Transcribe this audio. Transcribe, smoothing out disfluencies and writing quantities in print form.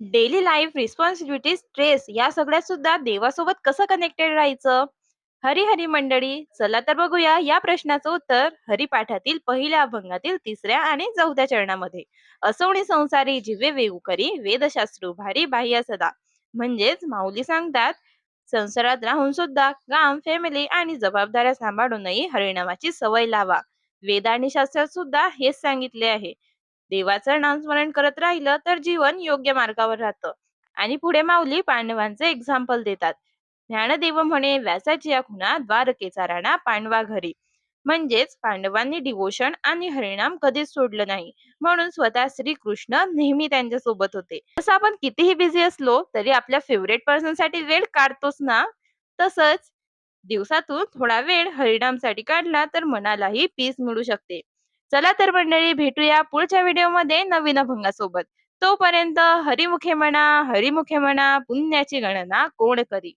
Daily life responsibility stress या सगळ्यात सुद्धा देवासोबत कसं कनेक्टेड राहायचं. हरी हरी मंडळी, चला तर बघूया या प्रश्नाचं उत्तर हरिपाठातील पहिल्या अभंगातील तिसऱ्या आणि चौथ्या चरणामध्ये. असोणी संसारी जिवे वेऊ करी वेदशास्त्रू भारी बाह्य सदा. म्हणजेच माऊली सांगतात, संसारात राहून सुद्धा काम, फॅमिली आणि जबाबदाऱ्या सांभाळूनही हरिनामाची सवय लावा. वेद आणि शास्त्रात सुद्धा हेच सांगितले आहे. देवाचं नामस्मरण करत राहिलं तर जीवन योग्य मार्गावर राहतं. आणि पुढे माऊली पांडवांचे एक्झाम्पल देतात. ज्ञानदेव म्हणे व्यासाची या खुणा द्वारकेचा राणा पांडवा घरी. म्हणजेच पांडवांनी डिवोशन आणि हरिनाम कधीच सोडलं नाही. म्हणून स्वतः श्रीकृष्ण नेहमी त्यांच्या सोबत होते. तसं आपण कितीही बिझी असलो तरी आपल्या फेवरेट पर्सन साठी वेळ काढतोच ना. तसंच दिवसातून थोडा वेळ हरिनामसाठी काढला तर मनालाही पीस मिळू शकते. चला तर मंडळी, भेटूया पुढच्या व्हिडिओमध्ये नवीन अभंगासोबत. तोपर्यंत हरिमुखे म्हणा, हरिमुखे म्हणा, पुण्याची गणना कोण करी.